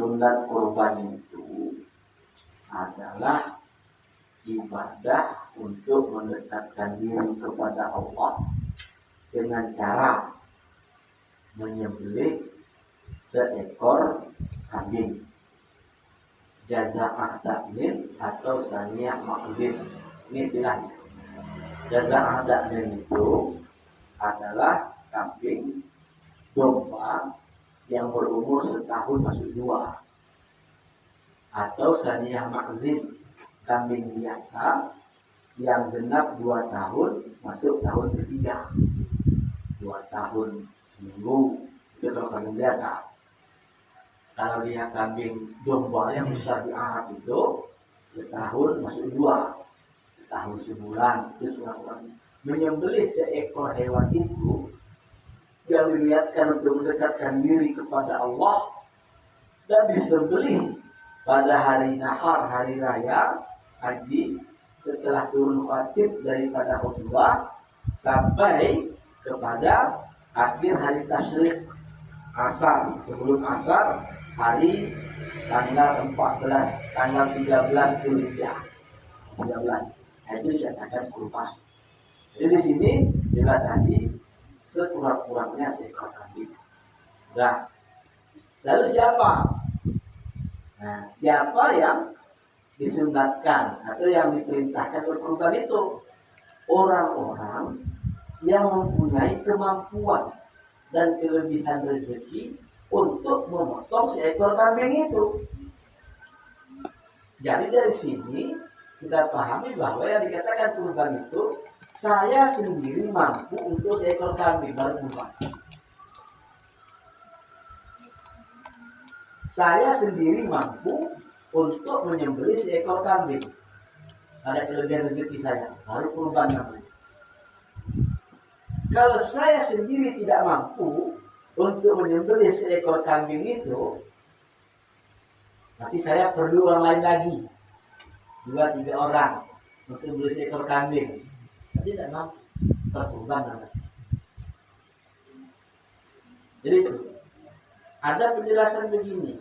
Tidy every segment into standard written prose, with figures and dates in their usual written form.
sunat kurban itu adalah ibadah untuk mendekatkan diri kepada Allah dengan cara menyembelih seekor kambing jaza'ah takmin atau saniyah ma'zin. Ini istilahnya. Jaza'ah takmin itu adalah kambing domba yang berumur setahun masuk 2, atau saniyah ma'zin kambing biasa yang genap 2 tahun masuk tahun ketiga. 2 tahun seminggu itu kalau kambing biasa. Kalau dia kambing domba yang besar di Arab itu setahun masuk 2, setahun sebulan. Itu orang menyembelih seekor hewan itu yang dilihatkan untuk mendekatkan diri kepada Allah dan disembelih pada hari nahar, hari raya haji, setelah turun khatib daripada khutbah sampai kepada akhir hari tasyrik asar, sebelum asar hari tanggal 14, tanggal 13 Dzulhijjah 13. Itu dikatakan kurban. Jadi di sini dibatasi sekurang-kurangnya seekor kambing. Nah, lalu siapa? Nah, siapa yang disunatkan atau yang diperintahkan berkurban itu? Orang-orang yang mempunyai kemampuan dan kelebihan rezeki untuk memotong seekor kambing itu. Jadi dari sini kita pahami bahwa yang dikatakan kurban itu, saya sendiri mampu untuk seekor kambing baru kurban. Saya sendiri mampu untuk menyembelih seekor kambing. Ada kelebihan rezeki saya, baru kurban namanya. Kalau saya sendiri tidak mampu untuk menyembelih seekor kambing itu, nanti saya perlu orang lain lagi, 2-3 orang untuk membeli seekor kambing. Nanti tidak mampu, berkurban namanya. Jadi ada penjelasan begini.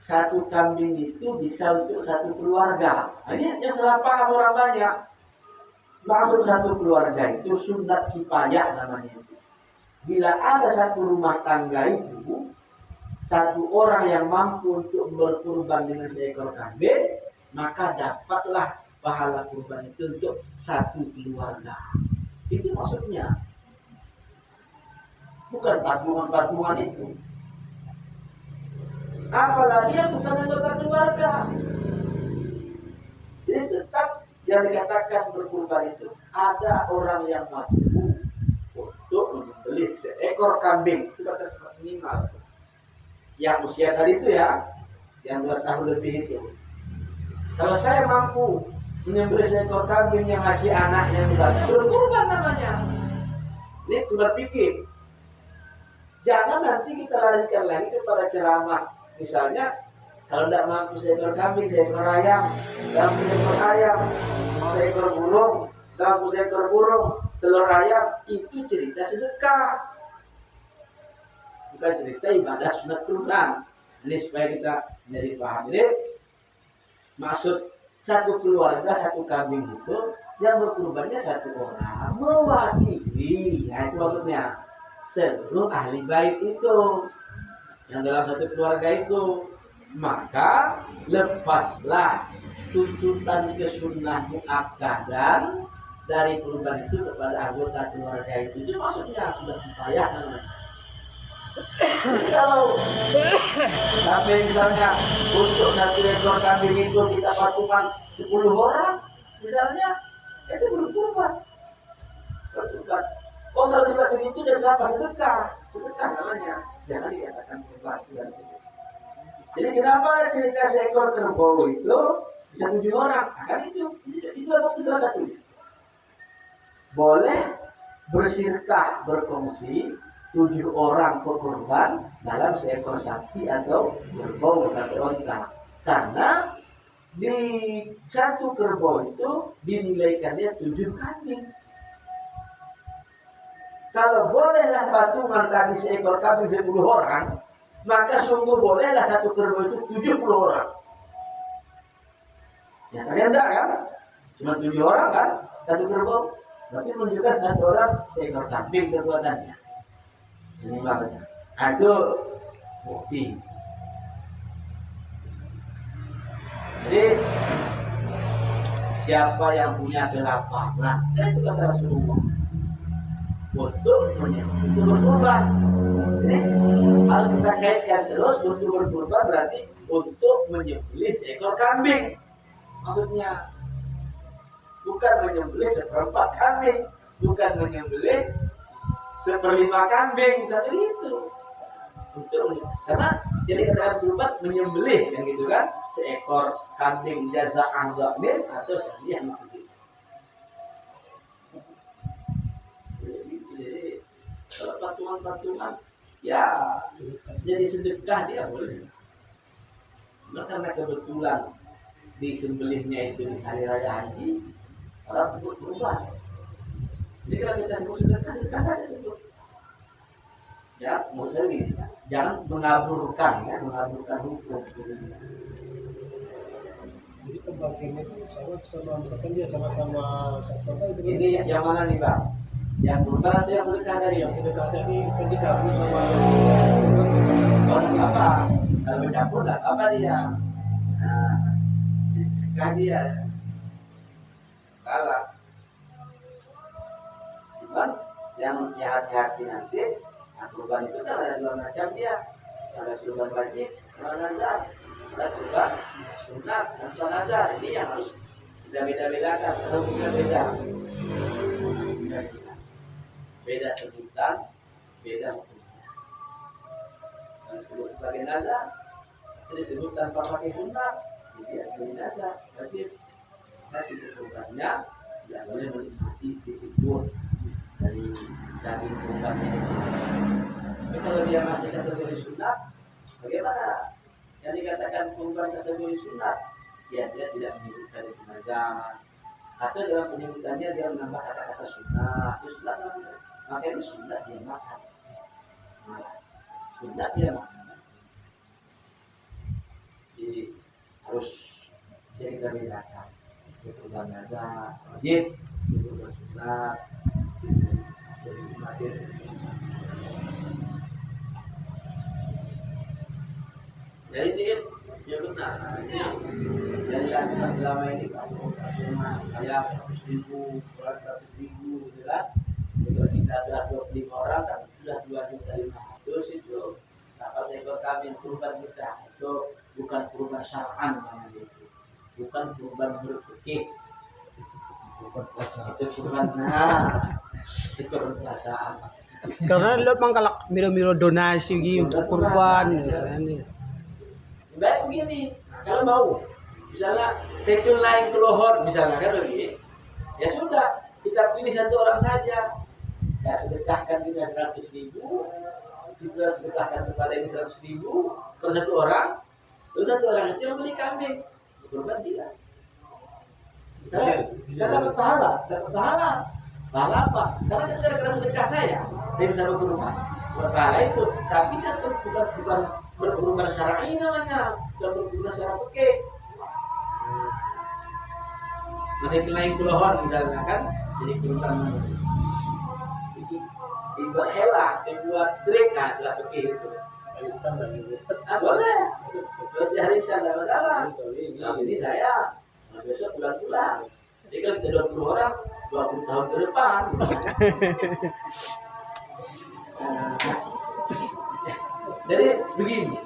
Satu kambing itu bisa untuk satu keluarga. Nah, ini yang salah paham orang banyak. Masuk satu keluarga itu sunat kifayah namanya. Bila ada satu rumah tangga itu, satu orang yang mampu untuk berkurban dengan seekor kambing, maka dapatlah pahala kurban itu untuk satu keluarga. Itu maksudnya. Bukan patungan-patungan itu. Apalagi yang bukan anggota keluarga. Jadi tetap yang dikatakan berkurban itu ada orang yang mampu untuk membeli seekor kambing. Itu batas minimal. Yang usia tadi itu ya, yang 2 tahun lebih itu. Kalau saya mampu menyembelih seekor kambing yang ngasih anaknya misalnya, berkurban namanya. Ini berpikir. Jangan nanti kita larikan lagi kepada ceramah. Misalnya, kalau tidak mampu seekor kambing, seekor ayam, mampu seekor ayam, seekor burung, mampu seekor burung, telur ayam, itu cerita sedekah. Bukan cerita ibadah sunat kurban. Ini supaya kita menjadi paham. Jadi, maksud satu keluarga, satu kambing itu, yang berkurbannya satu orang, mewakili. Nah, itu maksudnya. Seluruh ahli bait itu yang dalam satu keluarga itu, maka lepaslah tuntutan kesunnah muakkadan dari kurban itu kepada anggota keluarga itu maksudnya sudah kifayah namanya. Jadi kalau sampai misalnya untuk satu ekor kambing itu kita patungan 10 orang misalnya, itu belum kurban. Oh, kalau juga begitu jadi apa? Sedekah namanya. Jangan dikatakan kurban. Jadi kenapa cerita seekor kerbau itu bisa 7 orang? Kan itu salah satunya. Boleh bersirkah, berkongsi 7 orang korban dalam seekor sapi atau kerbau atau onta. Karena di satu kerbau itu dinilaikannya 7 kambing. Kalau bolehlah patungan kambing seekor kambing 10 orang, maka sungguh bolehlah satu kerbau itu 70 orang. Ya ternyata kan, cuma 7 orang kan, satu kerbau. Berarti menunjukkan satu orang seekor kambing kekuatannya. Ini makanya. Itu bukti. Jadi siapa yang punya kelapangan, itu kata Rasulullah, untuk berkurban. Jadi harus kita kaitkan terus untuk berkurban berarti untuk menyembelih seekor kambing. Maksudnya bukan menyembelih seperempat kambing, bukan menyembelih seperlima kambing, tapi itu untuk karena jadi katakan kurban menyembelih yang gitu kan, seekor kambing jaza'an dhamir atau syariah makasih. Jadi kalau patungan-patungan ya jadi sedekah dia boleh. Nah, karena kebetulan disembelihnya itu di hari raya haji, orang sebut kurban. Jadi kalau kita sebut sedekah, sedekah saja sebut. Ya, menurut saya gini, jangan mengaburkan hukum. Jadi pembagiannya itu sama misalkan dia sama-sama satu itu. Ini yang mana nih Bang? Yang kurban atau yang sedekah tadi? Yang sedekah tadi kan digabung sama apa? Kalau bercampur lah apa dia? Nah, sedekah dia salah. Cuman yang hati-hati nanti, nah, kurban itu kan ada 2 macam dia. Ada kurban wajib, kurban nazar. Ada kurban sunat dan kurban nazar. Ini yang harus kita beda-bedakan. Kalau kita beda sebutan, beda hukumnya. Kalau disebut sebagai nazar, jadi disebut tanpa pakai sunat, jadi ada nazar. Berarti nasi kurbannya tidak boleh menikmati sedikit pun dari daging kurbannya. Tapi kalau dia masih kategori sunat, bagaimana? Yang dikatakan kurban kategori sunat, ya dia tidak menyebutkan itu nazar. Atau dalam penyebutannya dia menambah kata-kata sunat. Itu sunat namanya. Makanya sunat dia makan. Sunat dia makan. Jadi harus jadi kita bedakan. Kurban nazar wajib, kurban sunat, jadi wajib. Jadi dia benar. Jadi lakukan selama ini kayak 100.000, 100.000, gitu kan? Kalau kita sudah 25 orang, kan sudah 2.500.000 itu. Nah, kalau ekor kambing kurban kita itu bukan kurban syar'an namanya itu, bukan kurban berfikih, bukan puasa. Itu kurban itu kurban perasaan. Karena lo mangkalak miro-miro donasi gitu untuk kurban. Baik begini, kalau mau, misalnya sekil naik ke lohor, misalnya kan begini, ya sudah, kita pilih satu orang saja. Saya sedekahkan kita 100.000, kita sedekahkan kepada ini 100.000 per satu orang, terus satu orang itu yang beli kambing, kurban dia. Saya dapat pahala, pahala apa? Karena kan gara-gara sedekah saya, dia bisa berkurban. Pahala itu, tapi satu bukan berkurban syar'i namanya, bukan berkurban secara fikih. Masih naik pulau misalnya kan, jadi kurban dibuat helah, dibuat trik, nah setelah fikih itu. arisan dan itu. Boleh, buat arisan dan masalah. Nah, ini saya, besok pulang. Jadi kalau kita 20 orang, 20 tahun ke depan. Jadi begini,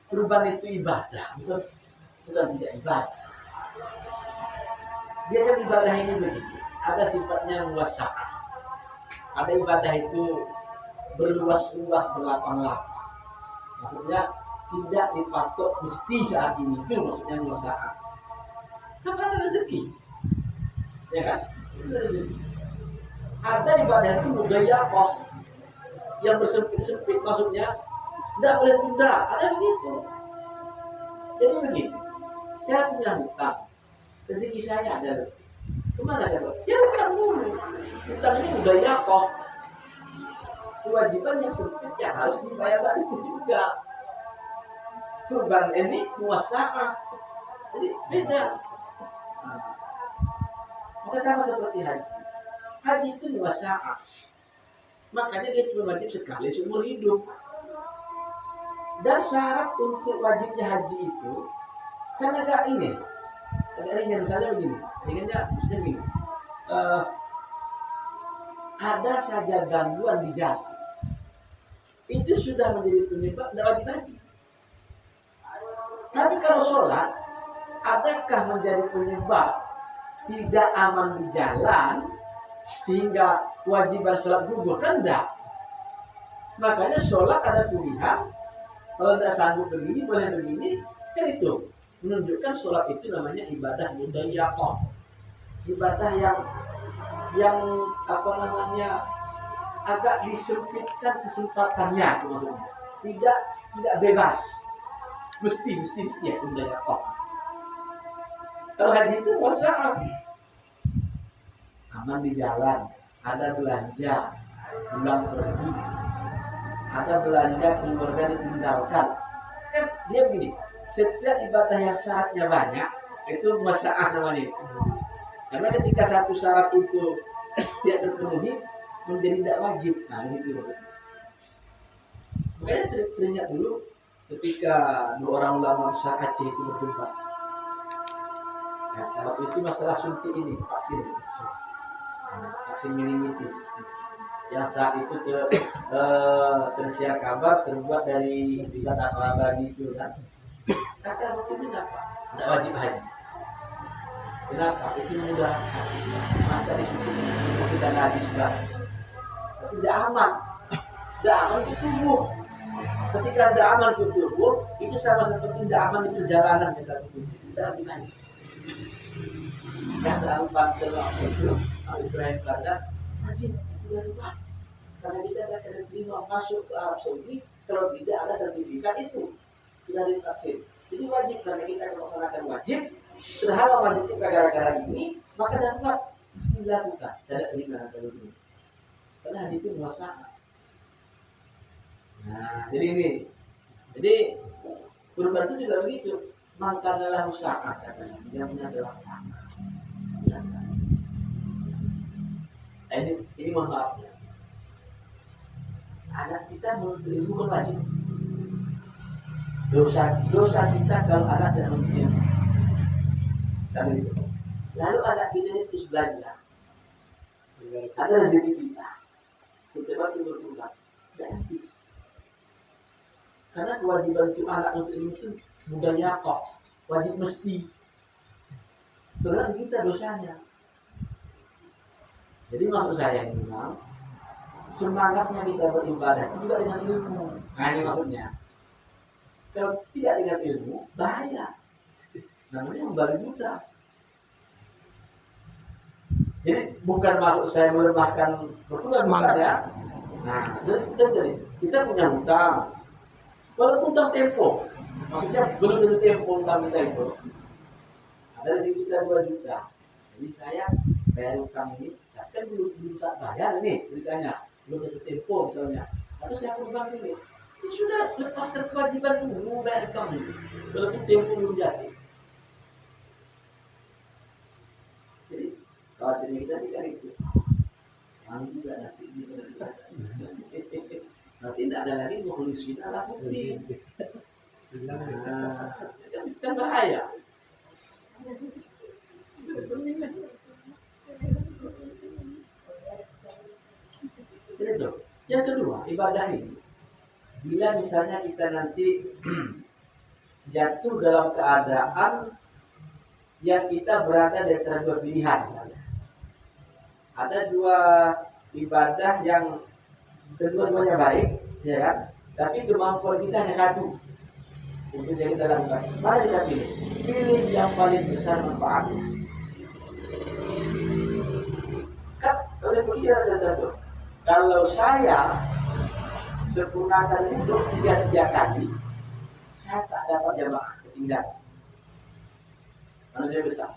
kurban itu ibadah, bukan tidak ibadah. Dia kan ibadah ini begini, ada sifatnya muwasa'ah. Ada ibadah itu berluas-luas, berlapang-lapang. Maksudnya tidak dipatok mesti saat ini, itu maksudnya muwasa'ah. Kapan ada rezeki? Ya kan? Ada ibadah itu mudayaqah, yang bersempit-sempit, maksudnya tidak boleh tunda, ada begitu. Jadi begini, saya punya hutang, rezeki saya ada lebih, kemana saya buat? Ya hutang dulu. Hutang ini mudayaqah. kewajiban yang sempit yang harus dibayar saat itu juga. Kurban ini muasa'ah, jadi beda. Maka sama seperti haji. Haji itu muasa'ah, makanya dia cuma wajib sekali seumur hidup. Dan syarat untuk wajibnya haji itu kan agak ringan, misalnya begini, ringannya maksudnya begini. Ada saja gangguan di jalan, itu sudah menjadi penyebab tidak wajib haji. Tapi kalau sholat, adakah menjadi penyebab tidak aman di jalan sehingga kewajiban sholat gugur? Kan enggak. Makanya sholat ada pilihan. Kalau tidak sanggup begini, boleh begini, kan itu menunjukkan sholat itu namanya ibadah mudhayyaqah, ibadah yang apa namanya agak disempitkan kesempatannya, maksudnya tidak bebas, mesti ya mudhayyaqah. Kalau haji itu masalah aman di jalan, ada belanja, pulang pergi, ada belanja keluarga ditinggalkan. Kan dia begini, setiap ibadah yang syaratnya banyak itu masalah namanya. Karena ketika satu syarat itu tidak terpenuhi menjadi tidak wajib. Nah itu. Makanya teringat dulu ketika dua orang ulama besar Aceh itu berjumpa. Ya, waktu itu masalah suntik ini, vaksin meningitis. Yang saat itu tersiar kabar terbuat dari zat apa itu kan. Kata waktu itu kenapa? Tidak wajib haji. Kenapa? Itu mudah. Masa disuntik kita habis banget. Tidak aman. Tidak aman itu tubuh. Ketika tidak aman itu tubuh, itu sama seperti tidak aman di perjalanan kita tubuh. Tidak wajib haji. Yang terlalu pantel waktu itu, Ibrahim Qadar, haji tidak lupa. Karena kita tidak ada terima masuk ke Arab Saudi, kalau tidak ada sertifikat itu sudah divaksin. Jadi wajib, karena kita melaksanakan wajib, terhalang wajib kita gara-gara ini, maka dapat mesti dilakukan. Tidak terima kalau ini. Karena haji itu muasa'ah. Nah, jadi ini. Jadi kurban itu juga begitu. Makanalah usaha katanya. Dia punya adalah ini mohon maaf ya. Anak kita menuntut ilmu kan wajib. Dosa kita kalau anak tidak menuntut ilmu. Lalu anak kita ini terus belajar. Ada rezeki kita. Kita berkurang. Tidak habis. Karena kewajiban untuk anak untuk ilmu itu mudhayyaqah, wajib mesti. Berat kita dosanya. Jadi maksud saya ini memang semangatnya kita beribadah itu juga dengan ilmu. Nah ini maksudnya. Kalau tidak dengan ilmu bahaya. Namanya membalik buta. Jadi bukan maksud saya melemahkan semangat ya. Nah, jadi kita punya hutang. Walaupun hutang tempo, maksudnya belum ada tempo hutang kita itu. Ada di sini kita 2 juta. Jadi saya bayar hutang ini, kan belum saat bayar nih ceritanya, belum ada tempo misalnya. Atau saya kurban ini, ini sudah lepaskan kewajiban dulu bayar hutang ini, walaupun tempo belum jadi. Jadi khawatirnya kita tidak itu. Yang juga nanti tidak ada lagi mukhlisin ala kufri. Nah, kan bahaya. Itu. Yang kedua, ibadah ini bila misalnya kita nanti jatuh dalam keadaan yang kita berada di antara 2 pilihan. Ada 2 ibadah yang kedua-duanya baik, ya kan? Tapi kemampuan kita hanya 1 untuk jadi dalam ibadah. Mari kita pilih. Pilih yang paling besar manfaatnya. Kan oleh pikir ada. Kalau saya sempurnakan itu 3 kali, saya tak dapat jamaah ketinggalan. Karena saya besar.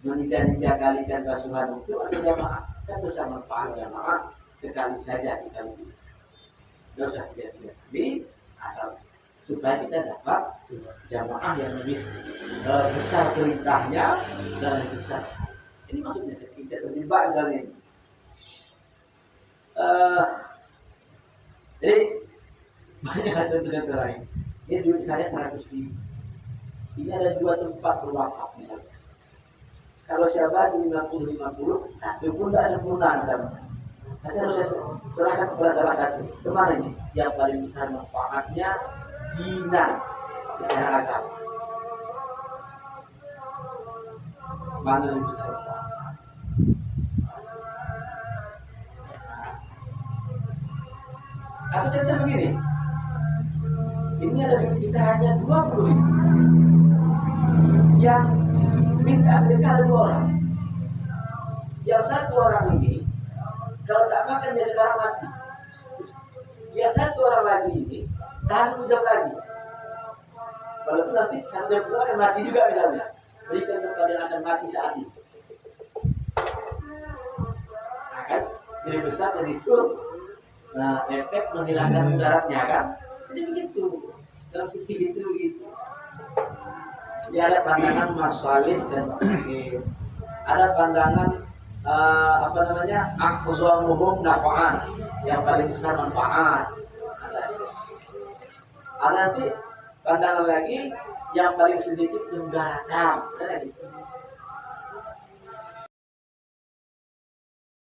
Meniga kalikan basuhan itu ada jamaah. Kan besar manfaat jamaah sekali saja kita. nggak usah lihat-lihat di asal supaya kita dapat jamaah yang lebih besar perintahnya dan lebih besar. Ini maksudnya ketika terlibat misalnya. Jadi banyak contoh-contoh lain. Ini duit saya 100.000. Ini ada 2 tempat berwakaf misalnya. Kalau saya bagi 50-50, satu pun tidak sempurna misalnya. Nanti harus saya serahkan kepada salah satu. Kemana ini? Yang paling besar manfaatnya dinar secara agama. Mana yang besar manfaat? Atau contoh begini, ini ada duit kita hanya 20.000. Yang minta sedekah ada 2 orang. Yang satu orang ini kalau tak makan dia sekarang mati. Yang satu orang lagi ini tahan 1 jam lagi. Walaupun nanti 1 jam itu akan mati juga misalnya. Berikan kepada yang akan mati saat itu. Nah kan, jadi besar dari itu. Nah, efek menghilangkan mudaratnya kan. Jadi begitu. Dalam fikih itu begitu. Ya, ada pandangan masalih dan maksud. Ada pandangan aqsamuhum nafa'an, yang paling besar manfaat. Ada nanti pandangan lagi yang paling sedikit mudaratan. Ada gitu.